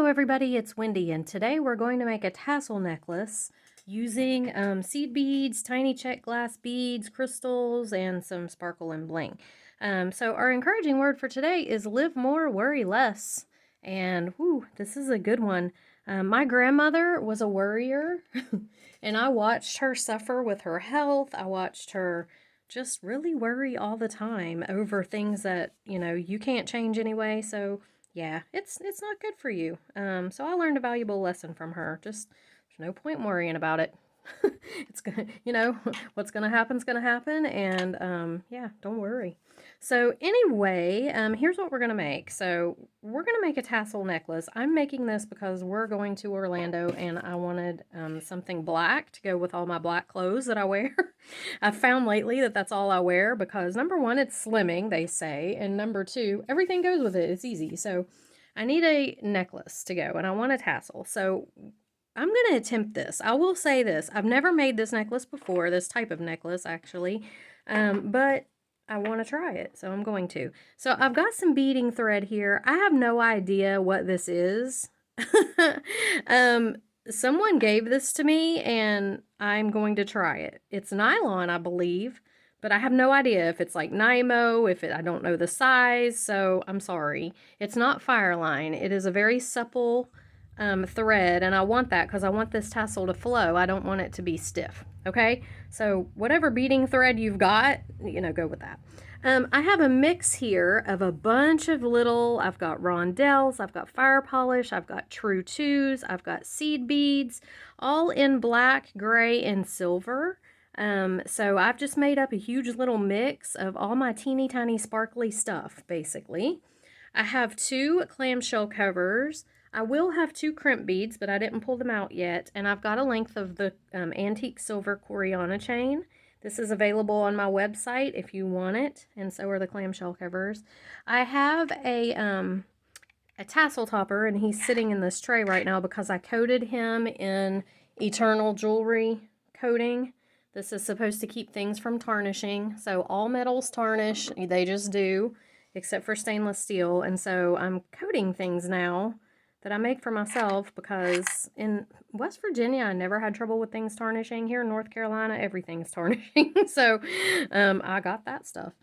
Hello everybody, it's Wendy, and today we're going to make a tassel necklace using seed beads, tiny check glass beads, crystals, and some sparkle and bling. So our encouraging word for today is live more, worry less. And whew, this is a good one. My grandmother was a worrier, and I watched her suffer with her health. I watched her just really worry all the time over things that, you can't change anyway. So yeah, it's not good for you. So I learned a valuable lesson from her. Just there's no point worrying about it. It's gonna, what's gonna happen's gonna happen, and yeah, don't worry. So anyway, here's what we're gonna make. So we're gonna make a tassel necklace. I'm making this because we're going to Orlando, and I wanted something black to go with all my black clothes that I wear. I've found lately that that's all I wear because number one, it's slimming, they say, and number two, everything goes with it. It's easy. So I need a necklace to go, and I want a tassel. So I'm going to attempt this. I will say this. I've never made this necklace before, this type of necklace, actually, but I want to try it, so I'm going to. So I've got some beading thread here. I have no idea what this is. Someone gave this to me, and I'm going to try it. It's nylon, I believe, but I have no idea if it's like Nymo, I don't know the size, so I'm sorry. It's not Fireline. It is a very supple thread, and I want that because I want this tassel to flow. I don't want it to be stiff, okay? So whatever beading thread you've got, go with that. I have a mix here of a bunch of I've got rondelles, I've got fire polish, I've got true twos, I've got seed beads, all in black, gray, and silver. So I've just made up a huge little mix of all my teeny tiny sparkly stuff, basically. I have 2 clamshell covers. I will have 2 crimp beads, but I didn't pull them out yet. And I've got a length of the antique silver Coriana chain. This is available on my website if you want it, and so are the clamshell covers. I have a tassel topper, and he's sitting in this tray right now because I coated him in Eternal Jewelry coating. This is supposed to keep things from tarnishing. So all metals tarnish, they just do, except for stainless steel. And so I'm coating things now that I make for myself because in West Virginia, I never had trouble with things tarnishing. Here in North Carolina, everything's tarnishing. So I got that stuff.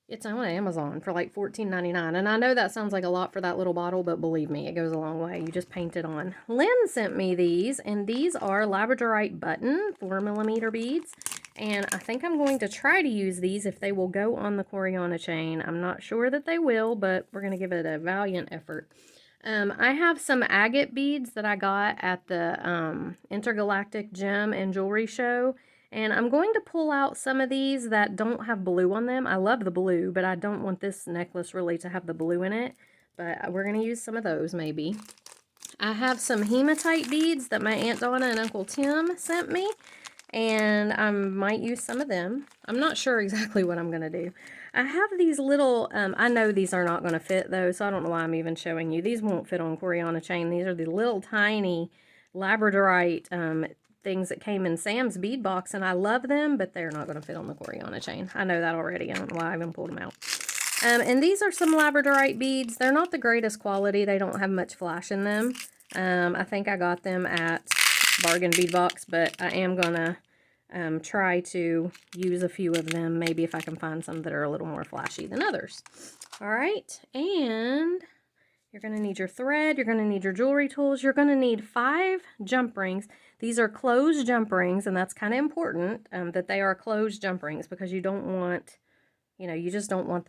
It's on Amazon for like $14.99. And I know that sounds like a lot for that little bottle, but believe me, it goes a long way. You just paint it on. Lynn sent me these, and these are labradorite button 4mm beads. And I think I'm going to try to use these if they will go on the Coriana chain. I'm not sure that they will, but we're going to give it a valiant effort. I have some agate beads that I got at the Intergalactic Gem and Jewelry Show. And I'm going to pull out some of these that don't have blue on them. I love the blue, but I don't want this necklace really to have the blue in it. But we're going to use some of those maybe. I have some hematite beads that my Aunt Donna and Uncle Tim sent me. And I might use some of them. I'm not sure exactly what I'm going to do. I have these little, I know these are not going to fit though, so I don't know why I'm even showing you. These won't fit on Coriana chain. These are the little tiny labradorite things that came in Sam's bead box, and I love them, but they're not going to fit on the Coriana chain. I know that already. I don't know why I even pulled them out. And these are some labradorite beads. They're not the greatest quality. They don't have much flash in them. I think I got them at Bargain Bead Box, but I am going to try to use a few of them, maybe if I can find some that are a little more flashy than others. All right, and you're going to need your thread, you're going to need your jewelry tools, you're going to need 5 jump rings. These are closed jump rings, and that's kind of important that they are closed jump rings because you don't want, you just don't want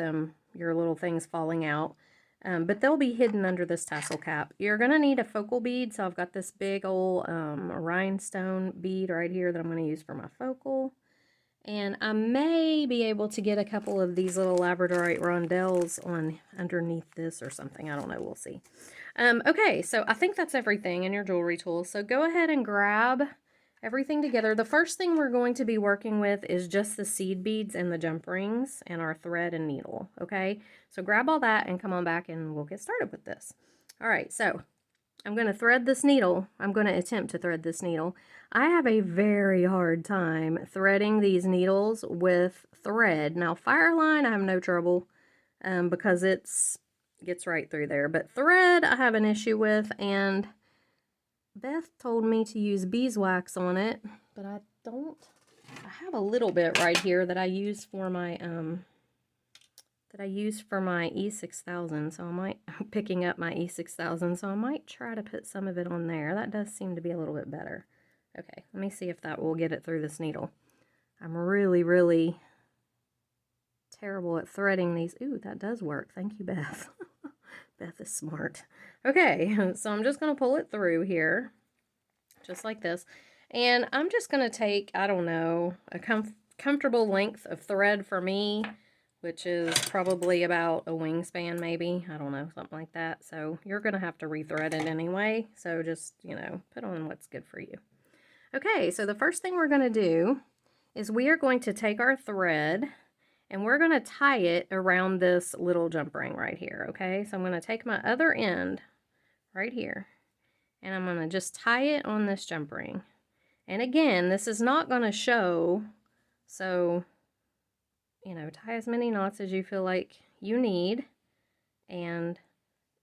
your little things falling out. But they'll be hidden under this tassel cap. You're going to need a focal bead, so I've got this big old rhinestone bead right here that I'm going to use for my focal. And I may be able to get a couple of these little labradorite rondelles on underneath this or something. I don't know. We'll see. Okay, so I think that's everything in your jewelry tools. So go ahead and grab everything together. The first thing we're going to be working with is just the seed beads and the jump rings and our thread and needle, okay? So grab all that and come on back and we'll get started with this. All right, so I'm going to thread this needle. I'm going to attempt to thread this needle. I have a very hard time threading these needles with thread. Now, Fireline, I have no trouble because it's gets right through there. But thread I have an issue with, and Beth told me to use beeswax on it, but I don't. I have a little bit right here that I use for my E6000, so I might picking up my E6000, so I might try to put some of it on there. That does seem to be a little bit better. Okay, let me see if that will get it through this needle. I'm really terrible at threading these. Ooh, that does work. Thank you, Beth. Beth is smart. Okay, so I'm just going to pull it through here, just like this. And I'm just going to take, I don't know, a comfortable length of thread for me, which is probably about a wingspan maybe. I don't know, something like that. So you're going to have to rethread it anyway. So just, you know, put on what's good for you. Okay, so the first thing we're going to do is we are going to take our thread and we're going to tie it around this little jump ring right here, okay? So I'm going to take my other end right here, and I'm going to just tie it on this jump ring. And again, this is not going to show, so, you know, tie as many knots as you feel like you need, and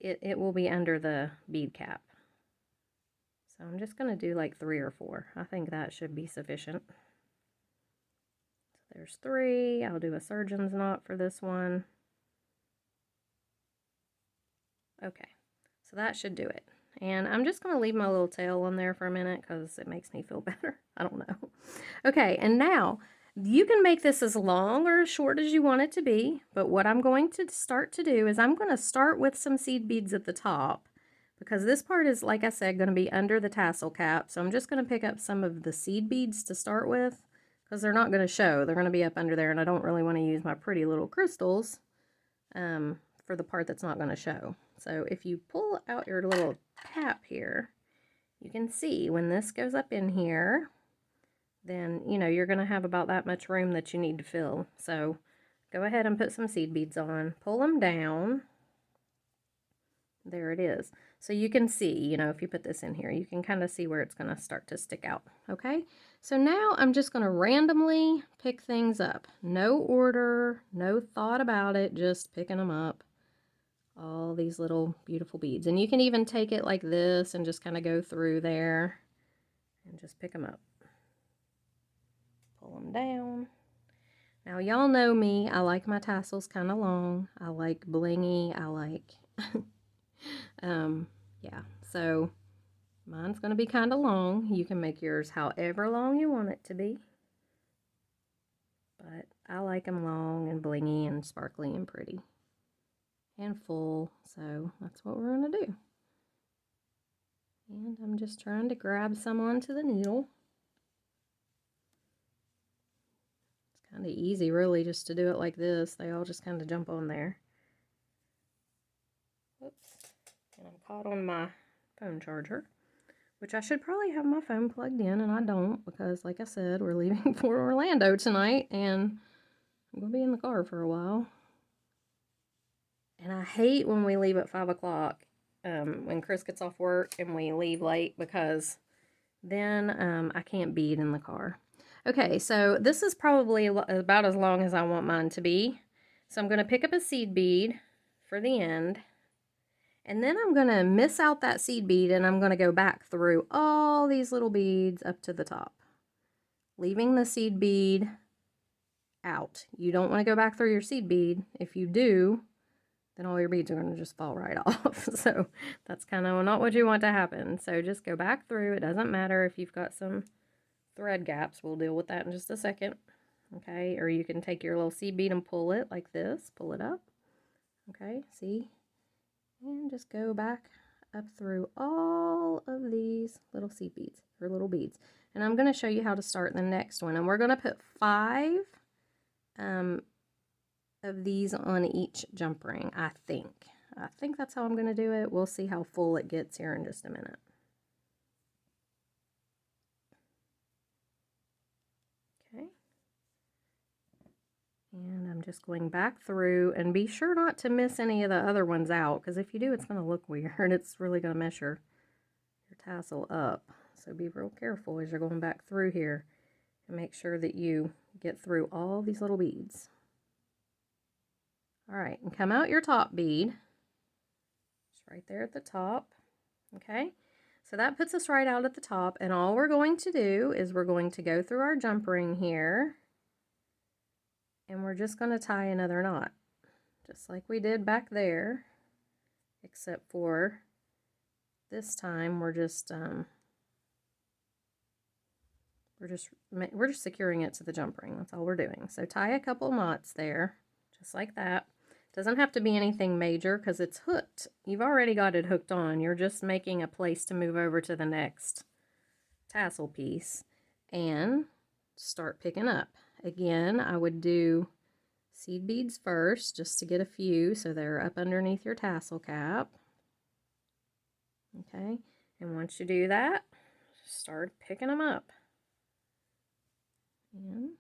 it will be under the bead cap. So I'm just going to do like 3 or 4. I think that should be sufficient. There's 3. I'll do a surgeon's knot for this one. Okay, so that should do it. And I'm just going to leave my little tail on there for a minute because it makes me feel better. I don't know. Okay, and now you can make this as long or as short as you want it to be, but what I'm going to start to do is I'm going to start with some seed beads at the top, because this part is, like I said, going to be under the tassel cap. So I'm just going to pick up some of the seed beads to start with, because they're not going to show. They're going to be up under there, and I don't really want to use my pretty little crystals for the part that's not going to show. So if you pull out your little cap here, you can see when this goes up in here, then, you know, you're going to have about that much room that you need to fill. So go ahead and put some seed beads on, pull them down. There it is. So you can see, you know, if you put this in here, you can kind of see where it's going to start to stick out. Okay, so now I'm just going to randomly pick things up. No order, no thought about it, just picking them up. All these little beautiful beads. And you can even take it like this and just kind of go through there and just pick them up. Pull them down. Now y'all know me, I like my tassels kind of long. I like blingy, I like yeah, so mine's going to be kind of long. You can make yours however long you want it to be, but I like them long and blingy and sparkly and pretty and full, so that's what we're going to do. And I'm just trying to grab some onto the needle. It's kind of easy really just to do it like this. They all just kind of jump on there. Oops. And I'm caught on my phone charger, which I should probably have my phone plugged in, and I don't, because like I said, we're leaving for Orlando tonight and I'm going to be in the car for a while. And I hate when we leave at 5 o'clock, when Chris gets off work and we leave late, because then I can't bead in the car. Okay, so this is probably about as long as I want mine to be. So I'm going to pick up a seed bead for the end, and then I'm going to miss out that seed bead, and I'm going to go back through all these little beads up to the top, leaving the seed bead out. You don't want to go back through your seed bead. If you do, then all your beads are going to just fall right off. So that's kind of not what you want to happen. So just go back through. It doesn't matter if you've got some thread gaps. We'll deal with that in just a second. Okay, or you can take your little seed bead and pull it like this. Pull it up. Okay, see? And just go back up through all of these little seed beads, or little beads. And I'm going to show you how to start the next one. And we're going to put 5 of these on each jump ring, I think. I think that's how I'm going to do it. We'll see how full it gets here in just a minute. Okay. And I'm just going back through, and be sure not to miss any of the other ones out, because if you do, it's going to look weird. It's really going to mess your tassel up. So be real careful as you're going back through here, and make sure that you get through all these little beads. All right, and come out your top bead, right there at the top. Okay, so that puts us right out at the top, and all we're going to do is we're going to go through our jump ring here, and we're just going to tie another knot, just like we did back there, except for this time we're just securing it to the jump ring. That's all we're doing. So tie a couple knots there, just like that. Doesn't have to be anything major because it's hooked. You've already got it hooked on. You're just making a place to move over to the next tassel piece and start picking up. Again, I would do seed beads first just to get a few so they're up underneath your tassel cap. Okay, and once you do that, start picking them up. And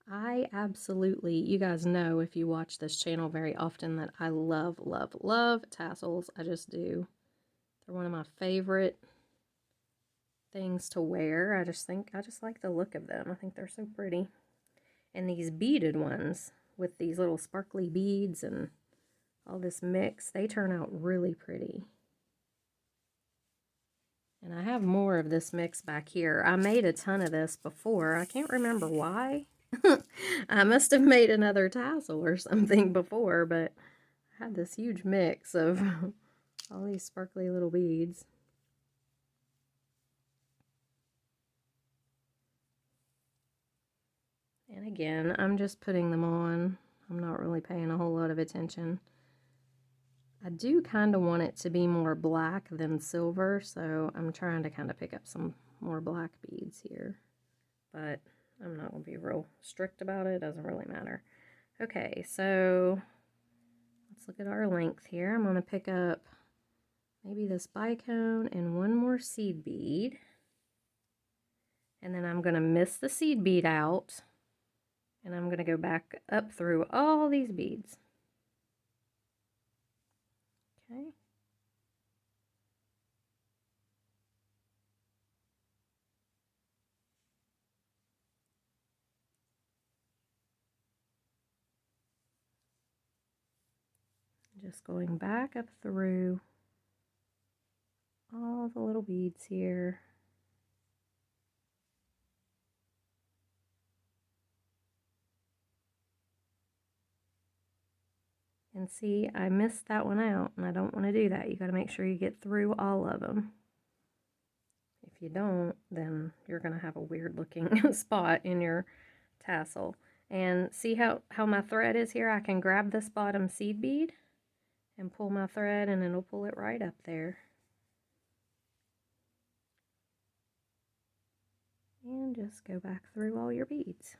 I absolutely, you guys know if you watch this channel very often that I love, love, love tassels. I just do. They're one of my favorite things to wear. I just like the look of them. I think they're so pretty. And these beaded ones with these little sparkly beads and all this mix, they turn out really pretty. And I have more of this mix back here. I made a ton of this before. I can't remember why. I must have made another tassel or something before, but I had this huge mix of all these sparkly little beads. And again, I'm just putting them on. I'm not really paying a whole lot of attention. I do kind of want it to be more black than silver, so I'm trying to kind of pick up some more black beads here. But I'm not going to be real strict about it. It doesn't really matter. Okay, so let's look at our length here. I'm going to pick up maybe this bicone and one more seed bead. And then I'm going to miss the seed bead out. And I'm going to go back up through all these beads. Okay. Just going back up through all the little beads here. And see, I missed that one out, and I don't want to do that. You got to make sure you get through all of them. If you don't, then you're going to have a weird looking spot in your tassel. And see how my thread is here? I can grab this bottom seed bead and pull my thread, and it'll pull it right up there. And just go back through all your beads.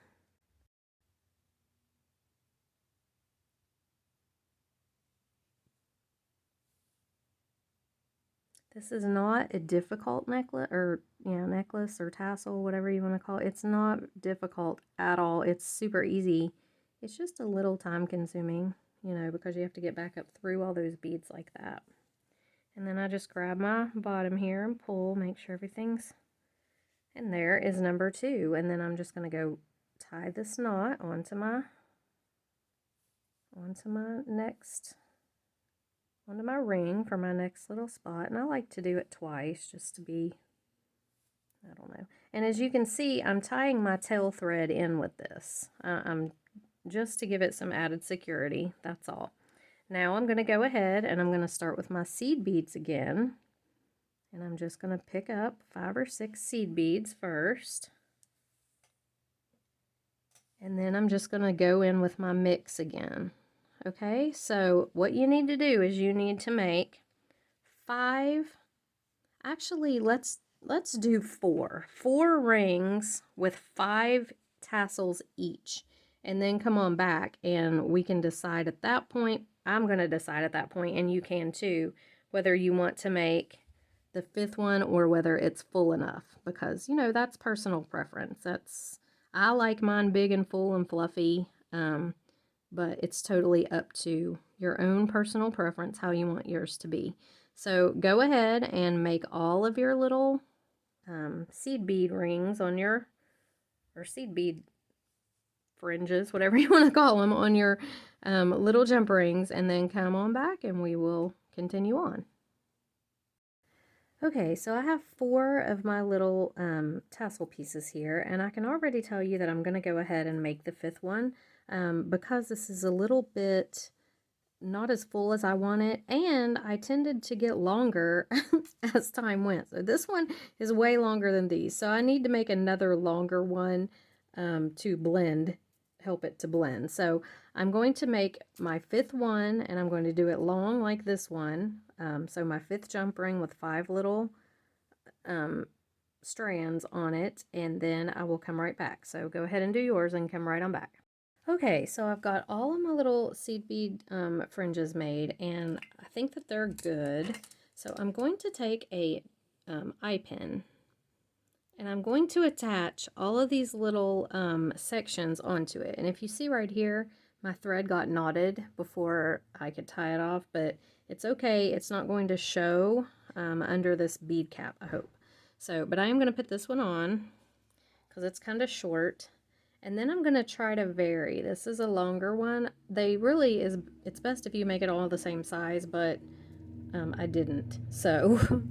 This is not a difficult necklace, or necklace or tassel, whatever you want to call it. It's not difficult at all. It's super easy. It's just a little time consuming, because you have to get back up through all those beads like that. And then I just grab my bottom here and pull, make sure everything's in there is number 2. And then I'm just going to go tie this knot onto my ring for my next little spot. And I like to do it twice just to be, I don't know. And as you can see, I'm tying my tail thread in with this. I'm just to give it some added security, that's all. Now I'm going to go ahead and I'm going to start with my seed beads again. And I'm just going to pick up 5 or 6 seed beads first. And then I'm just going to go in with my mix again. Okay, so what you need to do is you need to make 5, actually let's do 4 rings with 5 tassels each, and then come on back and we can decide at that point. I'm going to decide at that point, and you can too, whether you want to make the 5th one or whether it's full enough, because that's personal preference. I like mine big and full and fluffy, but it's totally up to your own personal preference how you want yours to be. So go ahead and make all of your little seed bead rings on or seed bead fringes, whatever you want to call them, on your little jump rings, and then come on back and we will continue on. Okay, so I have 4 of my little tassel pieces here, and I can already tell you that I'm going to go ahead and make the 5th one because this is a little bit not as full as I want it, and I tended to get longer as time went. So this one is way longer than these, so I need to make another longer one to blend, help it to blend. So I'm going to make my 5th one, and I'm going to do it long like this one. So my 5th jump ring with 5 little strands on it, and then I will come right back. So go ahead and do yours and come right on back. Okay, so I've got all of my little seed bead fringes made, and I think that they're good. So I'm going to take a eye pin, and I'm going to attach all of these little sections onto it. And if you see right here, my thread got knotted before I could tie it off, but it's okay. It's not going to show under this bead cap, I hope. So, but I am going to put this one on because it's kind of short. And then I'm going to try to vary. This is a longer one. It's best if you make it all the same size, but I didn't. So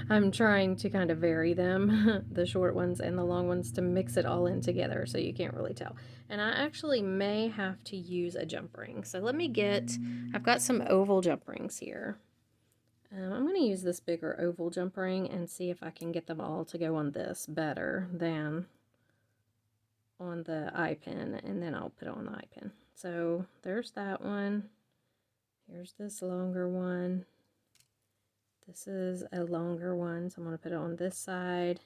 I'm trying to kind of vary them, the short ones and the long ones, to mix it all in together so you can't really tell. And I actually may have to use a jump ring. So I've got some oval jump rings here. I'm going to use this bigger oval jump ring and see if I can get them all to go on this better than on the eye pin, and then I'll put it on the eye pin. So there's that one. Here's this longer one. This is a longer one, so I'm going to put it on this side.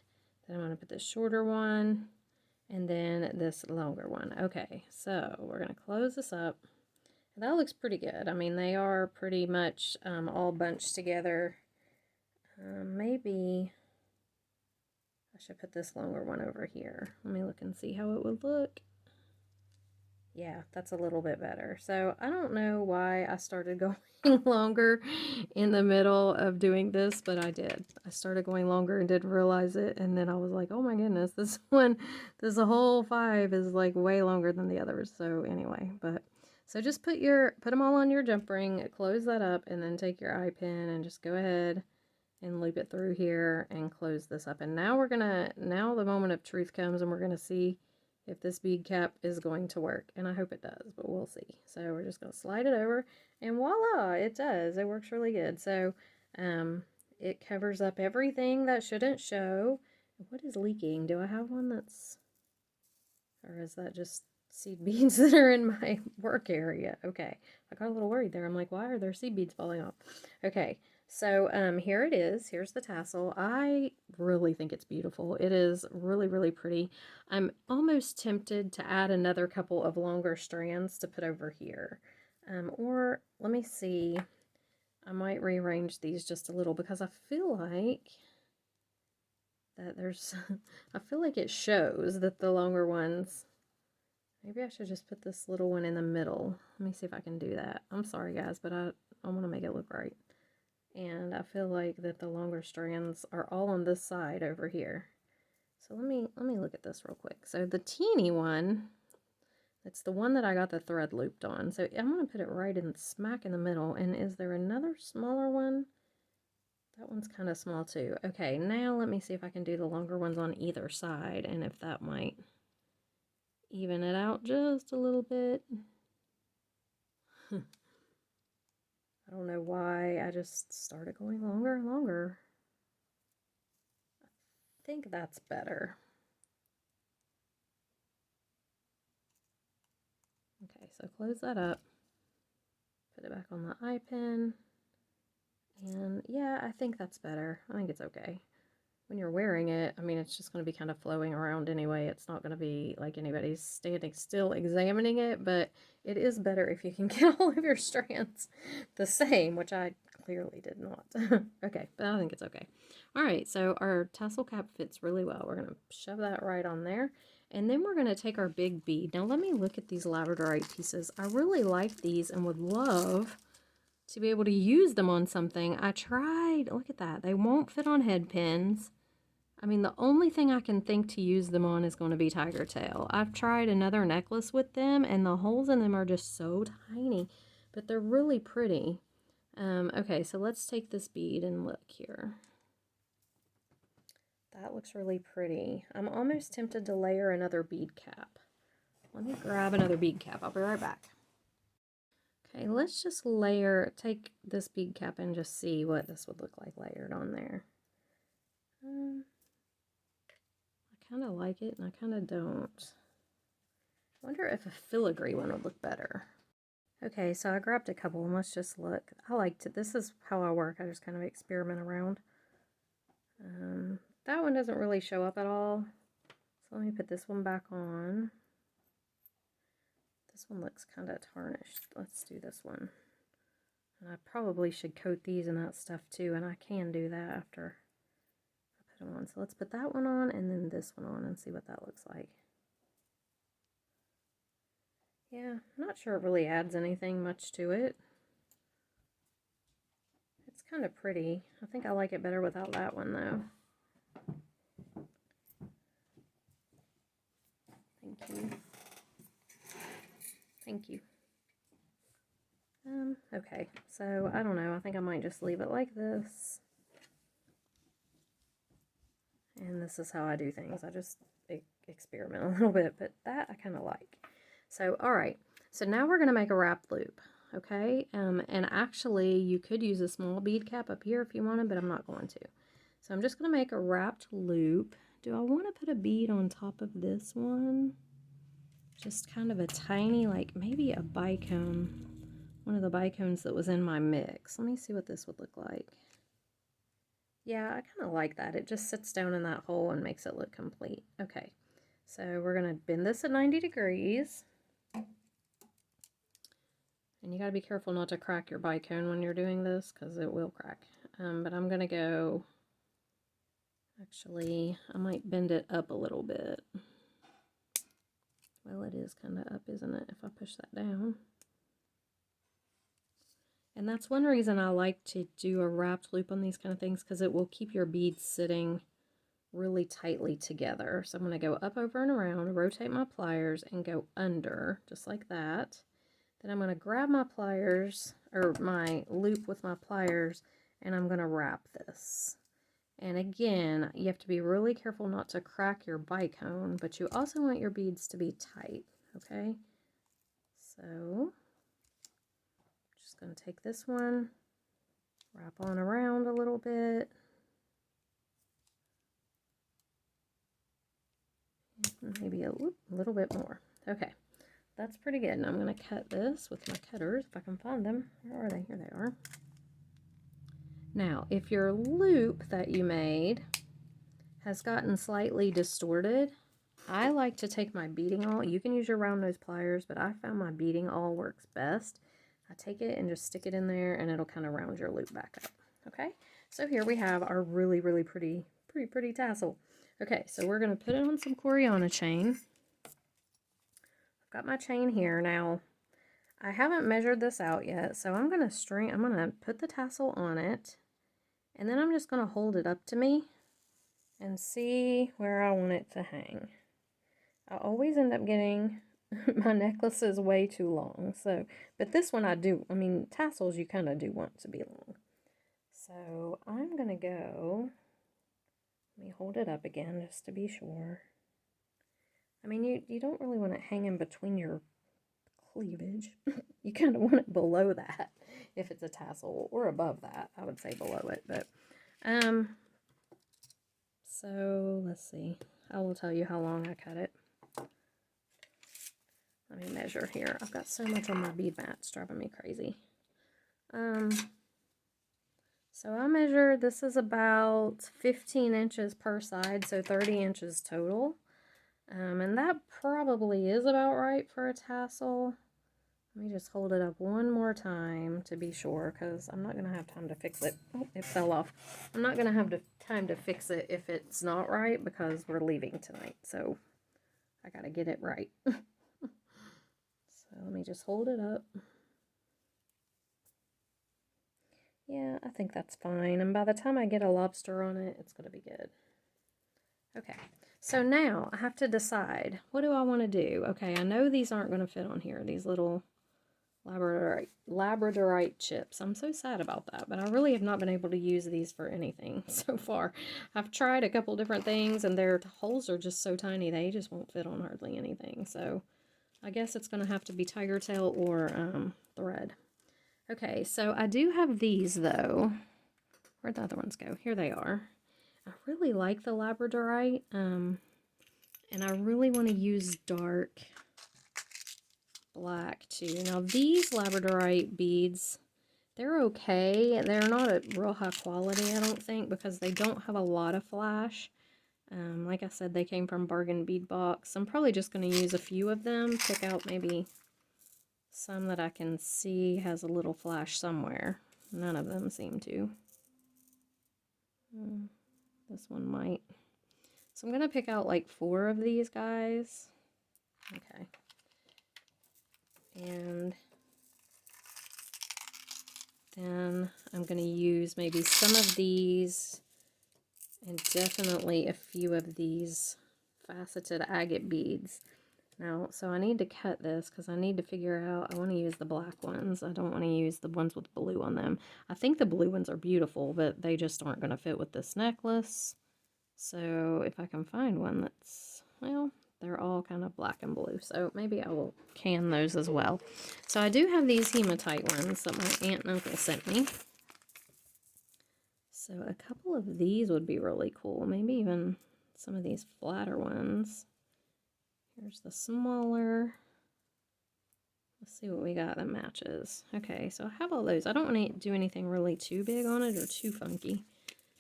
Then I'm going to put this shorter one, and then this longer one. Okay, so we're going to close this up. And that looks pretty good. I mean, they are pretty much all bunched together. Maybe I should put this longer one over here. Let me look and see how it would look. Yeah, that's a little bit better. So I don't know why I started going longer in the middle of doing this, but I did. I started going longer and didn't realize it, and then I was like, oh my goodness, this whole 5 is like way longer than the others. So anyway, so just put them all on your jump ring, close that up, and then take your eye pin and just go ahead and loop it through here and close this up. And now now the moment of truth comes, and we're gonna see if this bead cap is going to work. And I hope it does, but we'll see. So we're just gonna slide it over, and voila, it does. It works really good. So it covers up everything that shouldn't show. What is leaking? Do I have one that's, or is that just seed beads that are in my work area? Okay, I got a little worried there. I'm like, why are there seed beads falling off? Okay, so here it is. Here's the tassel. I really think it's beautiful. It is really, really pretty. I'm almost tempted to add another couple of longer strands to put over here. Or let me see. I might rearrange these just a little because I feel like that I feel like it shows that the longer ones. Maybe I should just put this little one in the middle. Let me see if I can do that. I'm sorry guys, but I want to make it look right. And I feel like that the longer strands are all on this side over here. So let me look at this real quick. So the teeny one, it's the one that I got the thread looped on. So I'm going to put it right in smack in the middle. And is there another smaller one? That one's kind of small too. Okay, now let me see if I can do the longer ones on either side, and if that might even it out just a little bit. I don't know why I just started going longer and longer. I think that's better. Okay, so close that up. Put it back on the eye pin. And yeah, I think that's better. I think it's okay. When you're wearing it, I mean, it's just going to be kind of flowing around anyway. It's not going to be like anybody's standing still examining it, but it is better if you can get all of your strands the same, which I clearly did not. Okay, but I think it's okay. All right, so our tassel cap fits really well. We're going to shove that right on there, and then we're going to take our big bead. Now let me look at these labradorite pieces. I really like these and would love to be able to use them on something. I tried, look at that, they won't fit on head pins. I mean, the only thing I can think to use them on is going to be tiger tail. I've tried another necklace with them, and the holes in them are just so tiny, but they're really pretty. Okay, so let's take this bead and look here. That looks really pretty. I'm almost tempted to layer another bead cap. Let me grab another bead cap. I'll be right back. Okay, let's just take this bead cap and just see what this would look like layered on there. I kind of like it and I kind of don't. I wonder if a filigree one would look better. Okay, so I grabbed a couple and let's just look. I liked it. This is how I work. I just kind of experiment around. That one doesn't really show up at all. So let me put this one back on. This one looks kind of tarnished. Let's do this one. And I probably should coat these and that stuff too, and I can do that after I put them on. So let's put that one on and then this one on and see what that looks like. Yeah, I'm not sure it really adds anything much to it. It's kind of pretty. I think I like it better without that one though. Thank you. Thank you. Okay, so I don't know. I think I might just leave it like this. And this is how I do things. I just experiment a little bit, but that I kind of like. So, all right. So now we're going to make a wrap loop, okay? And actually, you could use a small bead cap up here if you wanted, but I'm not going to. So I'm just going to make a wrapped loop. Do I want to put a bead on top of this one? Just kind of a tiny, like maybe a bicone. One of the bicones that was in my mix. Let me see what this would look like. Yeah, I kind of like that. It just sits down in that hole and makes it look complete. Okay, so we're going to bend this at 90 degrees. And you got to be careful not to crack your bicone when you're doing this because it will crack. But I'm going to go, actually, I might bend it up a little bit. Well, it is kind of up, isn't it, if I push that down? And that's one reason I like to do a wrapped loop on these kind of things, because it will keep your beads sitting really tightly together. So I'm going to go up, over, and around, rotate my pliers, and go under, just like that. Then I'm going to grab my pliers, or my loop with my pliers, and I'm going to wrap this. And again, you have to be really careful not to crack your bicone, but you also want your beads to be tight, okay? So just going to take this one, wrap on around a little bit, maybe a little bit more. Okay, that's pretty good. And I'm going to cut this with my cutters if I can find them. Where are they? Here they are. Now, if your loop that you made has gotten slightly distorted, I like to take my beading awl. You can use your round nose pliers, but I found my beading awl works best. I take it and just stick it in there, and it'll kind of round your loop back up. Okay, so here we have our really pretty tassel. Okay, so we're going to put it on some Coriana chain. I've got my chain here. Now, I haven't measured this out yet, so I'm going to put the tassel on it, and then I'm just going to hold it up to me and see where I want it to hang. I always end up getting my necklaces way too long, so, but this one I mean, tassels you kind of do want to be long. So I'm going to go, let me hold it up again just to be sure. I mean, you don't really want it hanging between your cleavage. You kind of want it below that if it's a tassel, or above that. I would say below it, but so let's see. I will tell you how long I cut it. Let me measure here. I've got so much on my bead mat, it's driving me crazy. So I measured, this is about 15 inches per side, so 30 inches total. And that probably is about right for a tassel. Let me just hold it up one more time to be sure, because I'm not going to have time to fix it. Oh, it fell off. I'm not going to have time to fix it if it's not right, because we're leaving tonight. So I got to get it right. So let me just hold it up. Yeah, I think that's fine. And by the time I get a lobster on it, it's going to be good. Okay, so now I have to decide, what do I want to do? Okay, I know these aren't going to fit on here, these little Labradorite chips. I'm so sad about that, but I really have not been able to use these for anything so far. I've tried a couple different things, and their holes are just so tiny, they just won't fit on hardly anything. So I guess it's going to have to be tiger tail or thread. Okay, so I do have these, though. Where'd the other ones go? Here they are. I really like the Labradorite, and I really want to use dark black too. Now these Labradorite beads, they're okay. They're not a real high quality, I don't think, because they don't have a lot of flash. Like I said, they came from Bargain Bead Box. I'm probably just going to use a few of them, pick out maybe some that I can see has a little flash somewhere. None of them seem to. This one might. So I'm going to pick out like 4 of these guys. Okay. And then I'm going to use maybe some of these and definitely a few of these faceted agate beads. Now, so I need to cut this because I need to figure out, I want to use the black ones. I don't want to use the ones with blue on them. I think the blue ones are beautiful, but they just aren't going to fit with this necklace. So if I can find one that's, well, they're all kind of black and blue, so maybe I will can those as well. So I do have these hematite ones that my aunt and uncle sent me. So a couple of these would be really cool. Maybe even some of these flatter ones. Here's the smaller. Let's see what we got that matches. Okay, so I have all those. I don't want to do anything really too big on it or too funky,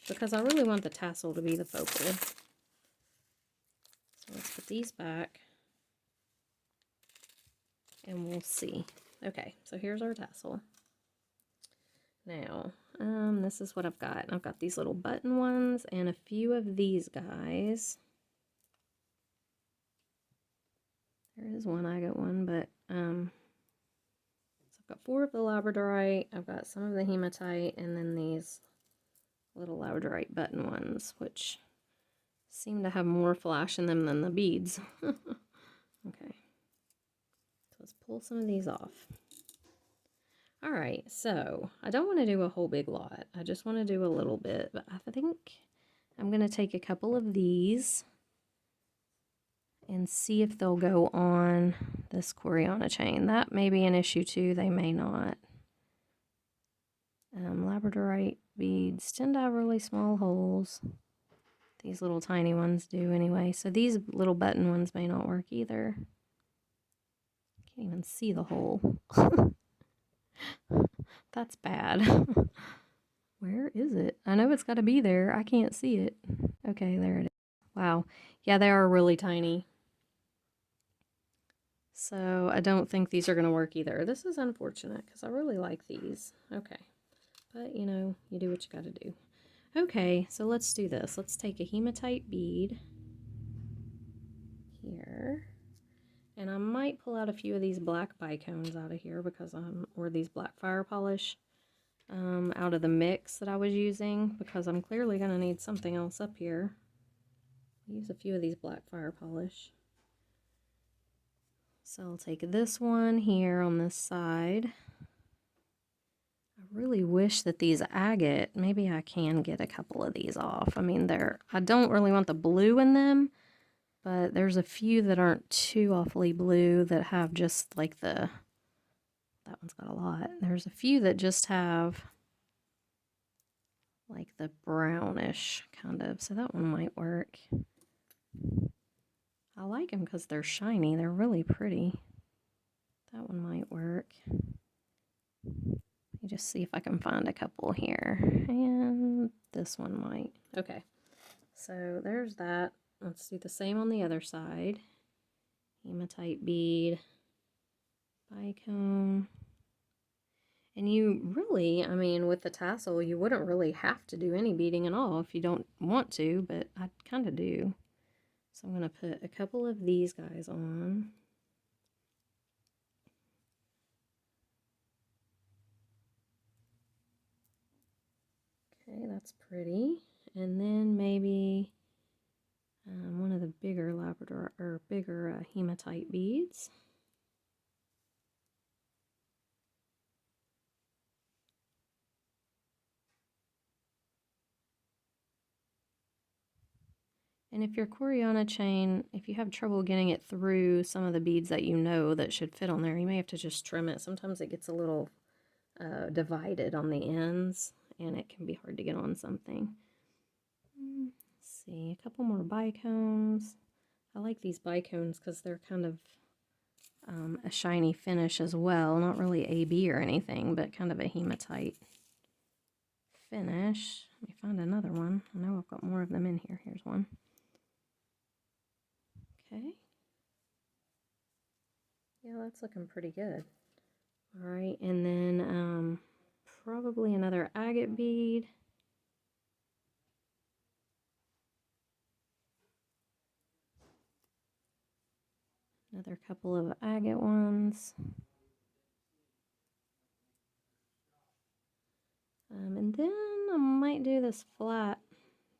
because I really want the tassel to be the focal. So let's put these back and we'll see. Okay, so here's our tassel. Now, this is what I've got. I've got these little button ones and a few of these guys. There is one agate one, but so I've got 4 of the Labradorite, I've got some of the hematite, and then these little Labradorite button ones, which seem to have more flash in them than the beads. Okay, so let's pull some of these off. Alright, so I don't want to do a whole big lot. I just want to do a little bit, but I think I'm going to take a couple of these and see if they'll go on this Coriana chain. That may be an issue too, they may not. Labradorite beads tend to have really small holes. These little tiny ones do anyway, so these little button ones may not work either. Can't even see the hole. That's bad. Where is it? I know it's got to be there. I can't see it. Okay, there it is. Wow. Yeah, they are really tiny. So I don't think these are going to work either. This is unfortunate because I really like these. Okay. But, you know, you do what you got to do. Okay, so let's do this. Let's take a hematite bead here. And I might pull out a few of these black bicones out of here because or these black fire polish out of the mix that I was using, because I'm clearly going to need something else up here. Use a few of these black fire polish. So I'll take this one here on this side. I really wish that these agate, maybe I can get a couple of these off. I mean, I don't really want the blue in them, but there's a few that aren't too awfully blue that have just like that one's got a lot. There's a few that just have like the brownish kind of, so that one might work. I like them because they're shiny. They're really pretty. That one might work. Let me just see if I can find a couple here. And this one might. Okay, so there's that. Let's do the same on the other side. Hematite bead, bicone. And you really, I mean, with the tassel, you wouldn't really have to do any beading at all if you don't want to, but I kind of do. So I'm going to put a couple of these guys on. Okay, that's pretty. And then maybe one of the bigger Labrador or bigger hematite beads. And if your Coriana chain, if you have trouble getting it through some of the beads that you know that should fit on there, you may have to just trim it. Sometimes it gets a little divided on the ends, and it can be hard to get on something. Let's see, a couple more bicones. I like these bicones because they're kind of a shiny finish as well. Not really AB or anything, but kind of a hematite finish. Let me find another one. I know I've got more of them in here. Here's one. Okay. Yeah, that's looking pretty good. All right, and then probably another agate bead. Another couple of agate ones. And then I might do this flat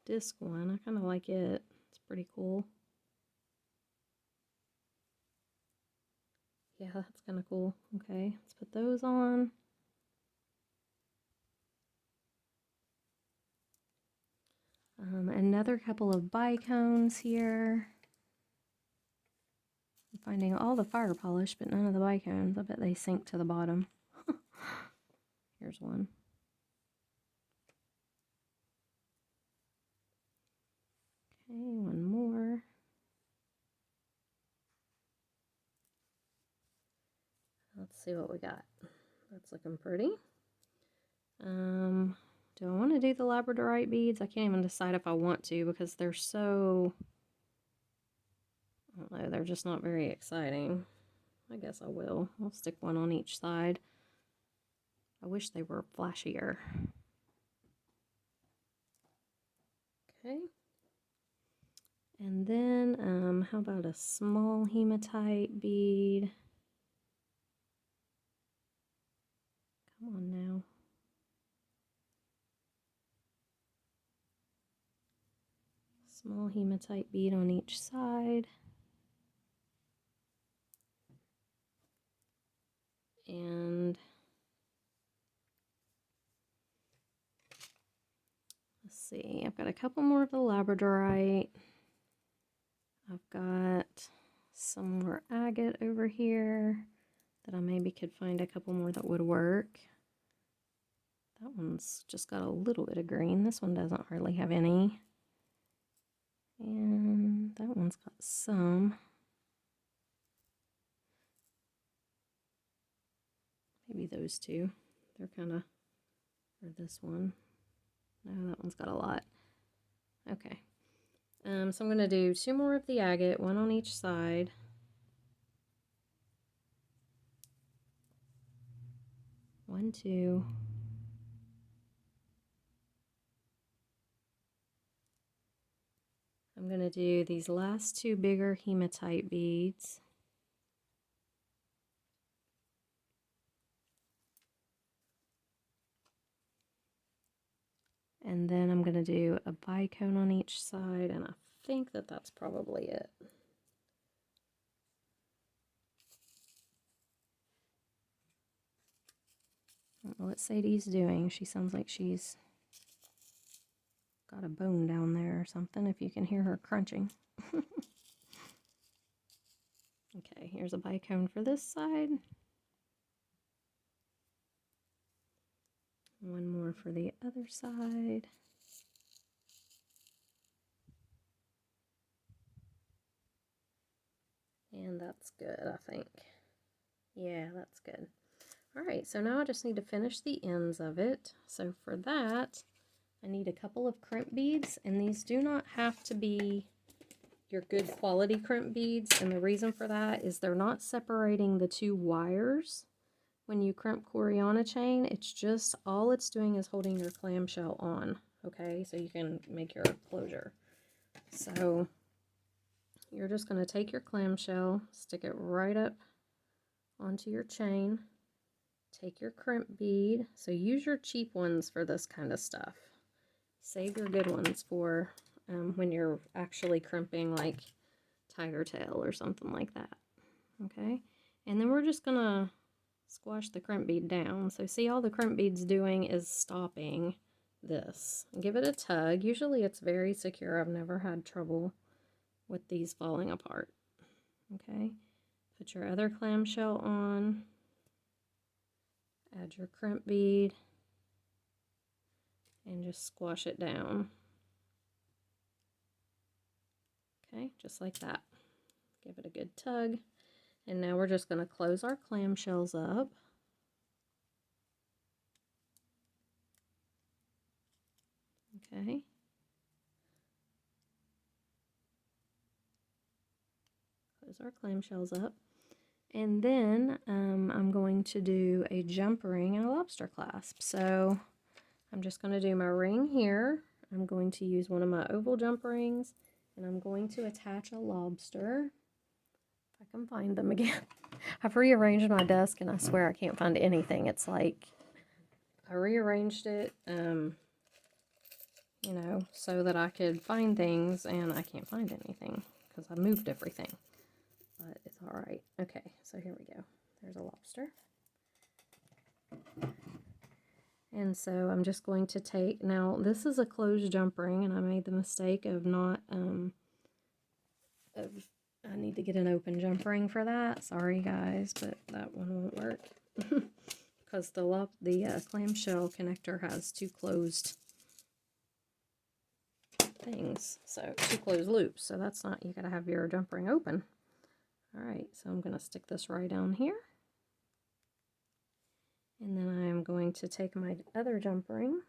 disc one. I kind of like it. It's pretty cool. Yeah, that's kind of cool. Okay, let's put those on. Another couple of bicones here. I'm finding all the fire polish, but none of the bicones. I bet they sink to the bottom. Here's one. Okay, one more. Let's see what we got. That's looking pretty. Do I want to do the labradorite beads? I can't even decide if I want to because they're so, I don't know, they're just not very exciting. I guess I will. I'll stick one on each side. I wish they were flashier. Okay. And then, how about a small hematite bead? Come on now. Small hematite bead on each side. And let's see, I've got a couple more of the labradorite. I've got some more agate over here that I maybe could find a couple more that would work. That one's just got a little bit of green. This one doesn't hardly have any. And that one's got some. Maybe those two. They're kind of, or this one. No, that one's got a lot. Okay. So I'm going to do two more of the agate, one on each side. One, two. I'm going to do these last two bigger hematite beads. And then I'm going to do a bicone on each side, and I think that that's probably it. I don't know what Sadie's doing. She sounds like she's got a bone down there or something, if you can hear her crunching. Okay, here's a bicone for this side. One more for the other side. And that's good, I think. Yeah, that's good. All right, so now I just need to finish the ends of it. So for that, I need a couple of crimp beads, and these do not have to be your good quality crimp beads, and the reason for that is they're not separating the two wires when you crimp Coriana chain. It's just, all it's doing is holding your clamshell on, okay, so you can make your closure. So you're just going to take your clamshell, stick it right up onto your chain, take your crimp bead. So use your cheap ones for this kind of stuff. Save your good ones for when you're actually crimping like tiger tail or something like that. Okay, and then we're just gonna squash the crimp bead down. So see, all the crimp bead's doing is stopping this. Give it a tug. Usually it's very secure. I've never had trouble with these falling apart. Okay, put your other clamshell on, add your crimp bead, and just squash it down. Okay, just like that. Give it a good tug. And now we're just going to close our clamshells up. Okay. Close our clamshells up. And then I'm going to do a jump ring and a lobster clasp. So I'm just going to do my ring here. I'm going to use one of my oval jump rings, and I'm going to attach a lobster. If I can find them again. I've rearranged my desk, and I swear I can't find anything. It's like I rearranged it, you know, so that I could find things, and I can't find anything because I moved everything. But it's all right. Okay, so here we go. There's a lobster. And so I'm just going to take, now this is a closed jump ring, and I made the mistake of not, I need to get an open jump ring for that. Sorry guys, but that one won't work. Because the clamshell connector has two closed things, so two closed loops. So that's not, you gotta have your jump ring open. All right, so I'm gonna stick this right down here. And then I'm going to take my other jump ring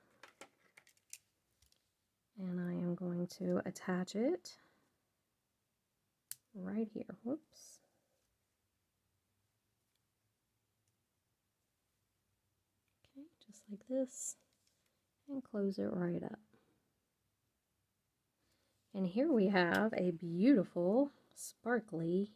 and I am going to attach it right here. Whoops. Okay, just like this, and close it right up. And here we have a beautiful, sparkly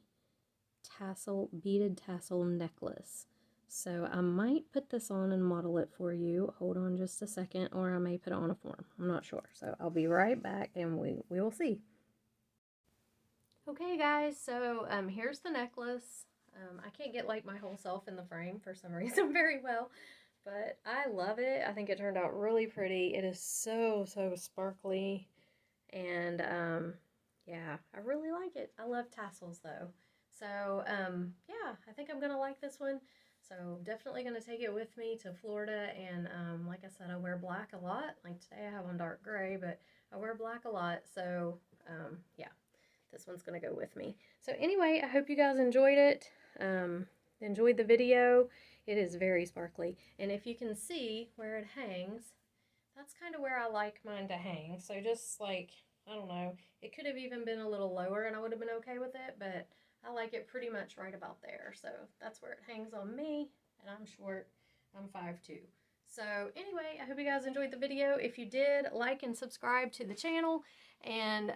beaded tassel necklace. So I might put this on and model it for you. Hold on just a second, or I may put it on a form. I'm not sure. So I'll be right back and we will see. Okay guys, so here's the necklace. I can't get like my whole self in the frame for some reason very well, but I love it. I think it turned out really pretty. It is so sparkly, and yeah, I really like it. I love tassels though. So yeah, I think I'm gonna like this one. So definitely gonna take it with me to Florida, and like I said, I wear black a lot. Like today I have on dark gray, but I wear black a lot. So yeah, this one's gonna go with me. So anyway, I hope you guys enjoyed it. Enjoyed the video. It is very sparkly, and if you can see where it hangs, that's kind of where I like mine to hang. So just like, I don't know, it could have even been a little lower and I would have been okay with it, but I like it pretty much right about there. So that's where it hangs on me, and I'm short. I'm 5'2". So anyway, I hope you guys enjoyed the video. If you did, like and subscribe to the channel, and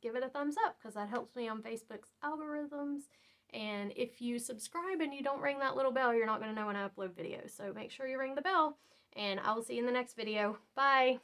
give it a thumbs up because that helps me on Facebook's algorithms. And if you subscribe and you don't ring that little bell, you're not going to know when I upload videos. So make sure you ring the bell, and I will see you in the next video. Bye!